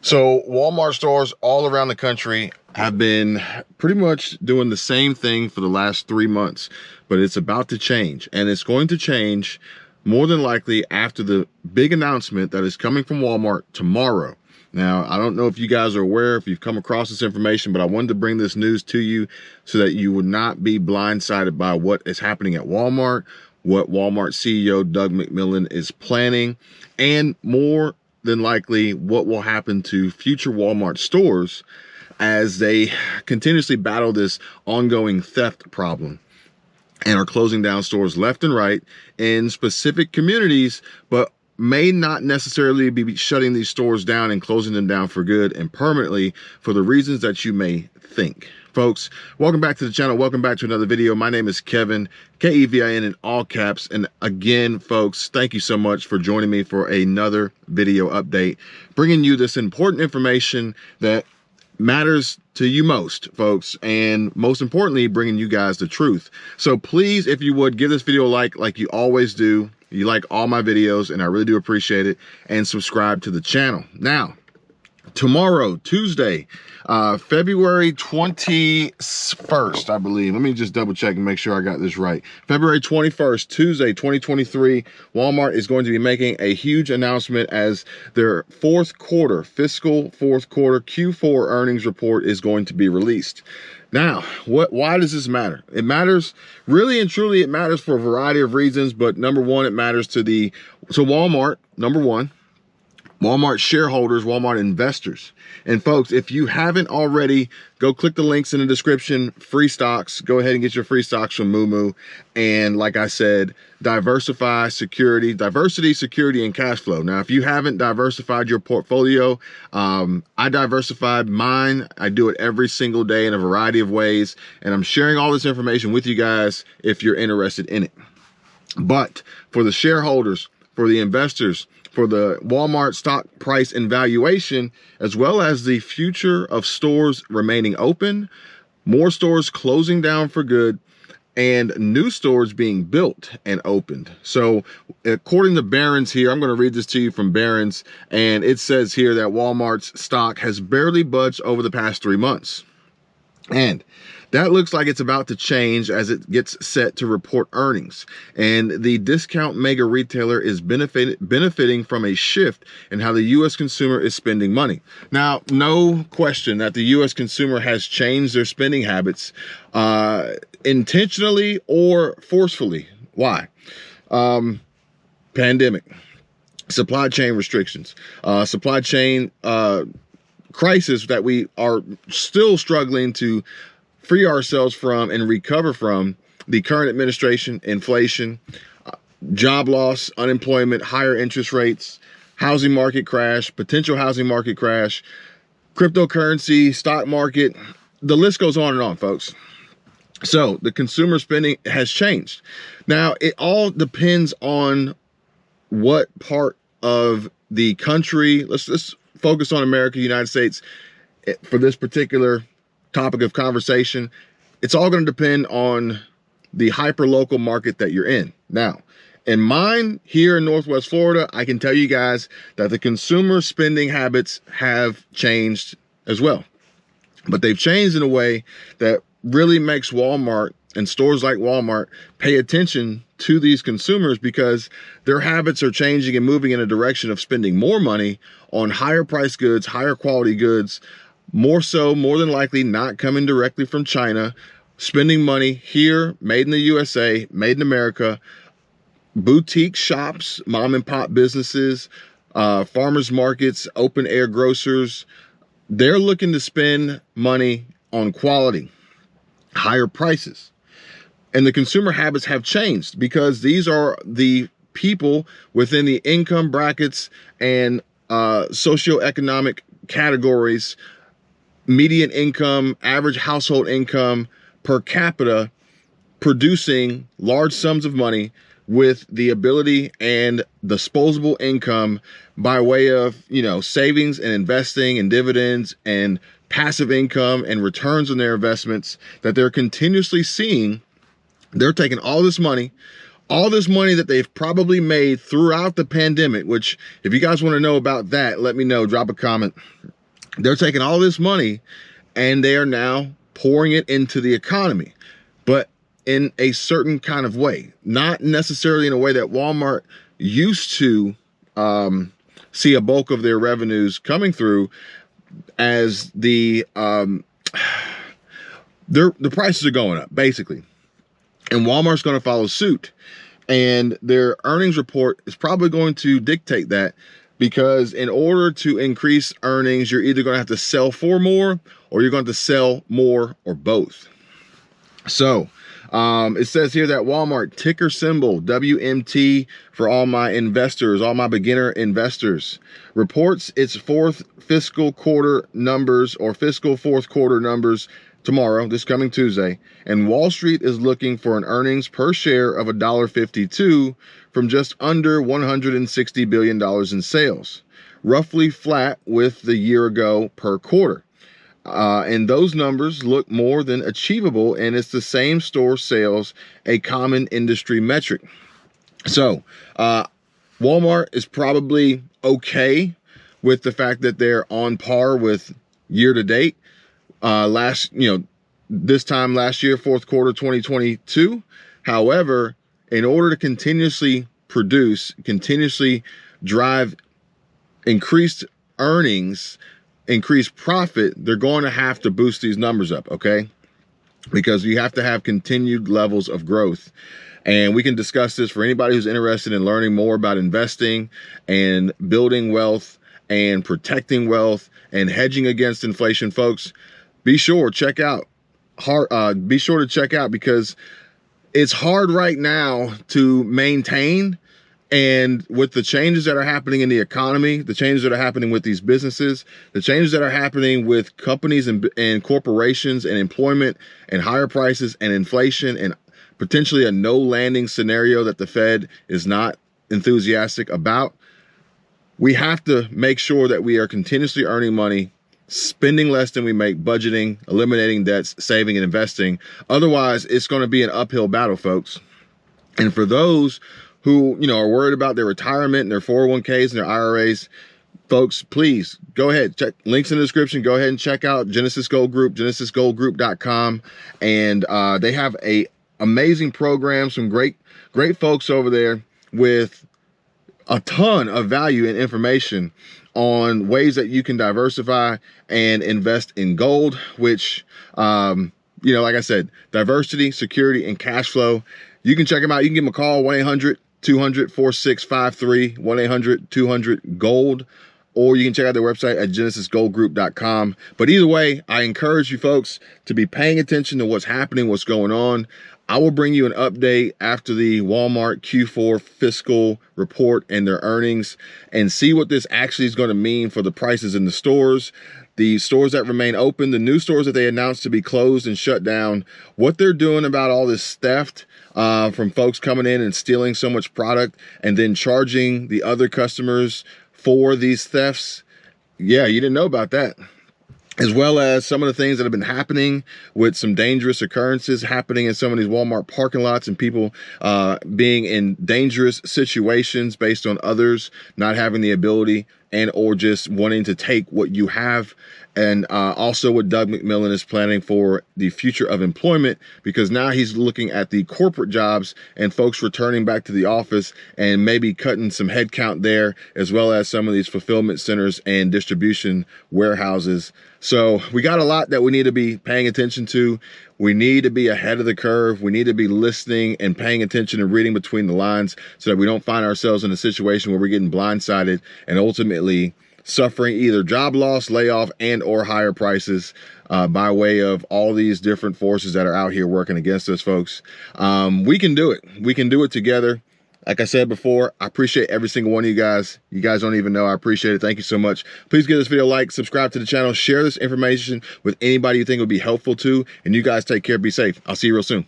So Walmart stores all around the country have been pretty much doing the same thing for the last 3 months, but it's about to change, and it's going to change more than likely after the big announcement that is coming from Walmart tomorrow. Now, I don't know if you guys are aware, if you've come across this information, but I wanted to bring this news to you so that you would not be blindsided by what is happening at Walmart, what Walmart CEO Doug McMillon is planning, and more than likely what will happen to future Walmart stores as they continuously battle this ongoing theft problem and are closing down stores left and right in specific communities, but may not necessarily be shutting these stores down and closing them down for good and permanently for the reasons that you may think. Folks, welcome back to the channel. Welcome back to another video. My name is Kevin, K-E-V-I-N in all caps. And again, folks, thank you so much for joining me for another video update, bringing you this important information that matters to you most, folks, and most importantly, bringing you guys the truth. So please, if you would, give this video a like you always do. You like all my videos, and I really do appreciate it, and subscribe to the channel. Now, tomorrow, Tuesday, February 21st, I believe. Let me just double check and make sure I got this right. February 21st, Tuesday, 2023, Walmart is going to be making a huge announcement as their fiscal fourth quarter Q4 earnings report is going to be released. Now, why does this matter? It matters, really and truly, it matters for a variety of reasons, but number one, it matters to Walmart, number one, Walmart shareholders, Walmart investors. And folks, if you haven't already, go click the links in the description, free stocks, go ahead and get your free stocks from Moo. And like I said, diversify diversity, security, and cash flow. Now, if you haven't diversified your portfolio, I diversified mine. I do it every single day in a variety of ways. And I'm sharing all this information with you guys if you're interested in it. But for the shareholders, for the investors, for the Walmart stock price and valuation, as well as the future of stores remaining open, more stores closing down for good, and new stores being built and opened. So according to Barron's here, I'm going to read this to you from Barron's, and it says here that Walmart's stock has barely budged over the past 3 months. And that looks like it's about to change as it gets set to report earnings. And the discount mega retailer is benefiting from a shift in how the U.S. consumer is spending money. Now, no question that the U.S. consumer has changed their spending habits intentionally or forcefully. Why? Pandemic, supply chain restrictions, supply chain crisis that we are still struggling to free ourselves from and recover from, the current administration, inflation, job loss, unemployment, higher interest rates, housing market crash, potential housing market crash, cryptocurrency, stock market, the list goes on and on, folks. So the consumer spending has changed. Now, it all depends on what part of the country. Let's focus on America, United States, for this particular topic of conversation. It's all going to depend on the hyper-local market that you're in. Now, in mine here in Northwest Florida, I can tell you guys that the consumer spending habits have changed as well. But they've changed in a way that really makes Walmart and stores like Walmart pay attention to these consumers, because their habits are changing and moving in a direction of spending more money on higher price goods, higher quality goods, more than likely not coming directly from China, spending money here, made in the USA, made in America, boutique shops, mom and pop businesses, farmers markets, open air grocers. They're looking to spend money on quality, higher prices. And the consumer habits have changed because these are the people within the income brackets and socioeconomic categories, median income, average household income per capita, producing large sums of money with the ability and disposable income by way of, savings and investing and dividends and passive income and returns on their investments that they're continuously seeing. They're taking all this money that they've probably made throughout the pandemic, which if you guys want to know about that, let me know, drop a comment. They're taking all this money and they are now pouring it into the economy, but in a certain kind of way, not necessarily in a way that Walmart used to see a bulk of their revenues coming through, as the prices are going up basically, and Walmart's going to follow suit, and their earnings report is probably going to dictate that, because in order to increase earnings, you're either going to have to sell for more, or you're going to sell more, or both. So it says here that Walmart, ticker symbol WMT for all my investors, all my beginner investors, reports its fourth fiscal quarter numbers, or fiscal fourth quarter numbers, tomorrow, this coming Tuesday, and Wall Street is looking for an earnings per share of $1.52 from just under $160 billion in sales, roughly flat with the year ago per quarter. And those numbers look more than achievable, and it's the same store sales, a common industry metric. So Walmart is probably okay with the fact that they're on par with year to date. This time last year, fourth quarter 2022. However, in order to continuously produce, continuously drive increased earnings, increased profit, they're going to have to boost these numbers up, okay? Because you have to have continued levels of growth. And we can discuss this for anybody who's interested in learning more about investing and building wealth and protecting wealth and hedging against inflation, folks. Be sure to check out, because it's hard right now to maintain. And with the changes that are happening in the economy, the changes that are happening with these businesses, the changes that are happening with companies and corporations and employment and higher prices and inflation and potentially a no landing scenario that the Fed is not enthusiastic about, we have to make sure that we are continuously earning money, spending less than we make, budgeting, eliminating debts, saving and investing. Otherwise, it's going to be an uphill battle, folks. And for those who, are worried about their retirement and their 401ks and their IRAs, folks, please go ahead, check links in the description. Go ahead and check out Genesis Gold Group, genesisgoldgroup.com. And they have a amazing program, some great folks over there with a ton of value and information on ways that you can diversify and invest in gold, which, like I said, diversity, security, and cash flow. You can check them out. You can give them a call, 1-800-200-4653, 1-800-200-GOLD, or you can check out their website at genesisgoldgroup.com. But either way, I encourage you folks to be paying attention to what's happening, what's going on. I will bring you an update after the Walmart Q4 fiscal report and their earnings, and see what this actually is going to mean for the prices in the stores, the stores that remain open, the new stores that they announced to be closed and shut down, what they're doing about all this theft from folks coming in and stealing so much product and then charging the other customers for these thefts. Yeah, you didn't know about that. As well as some of the things that have been happening with some dangerous occurrences happening in some of these Walmart parking lots, and people being in dangerous situations based on others not having the ability and or just wanting to take what you have. And also what Doug McMillon is planning for the future of employment, because now he's looking at the corporate jobs and folks returning back to the office and maybe cutting some headcount there, as well as some of these fulfillment centers and distribution warehouses. So we got a lot that we need to be paying attention to. We need to be ahead of the curve. We need to be listening and paying attention and reading between the lines, so that we don't find ourselves in a situation where we're getting blindsided and ultimately suffering either job loss, layoff, and or higher prices by way of all these different forces that are out here working against us, folks. We can do it. We can do it together. Like I said before, I appreciate every single one of you guys. You guys don't even know I appreciate it. Thank you so much. Please give this video a like, subscribe to the channel, share this information with anybody you think would be helpful to, and you guys take care, be safe. I'll see you real soon.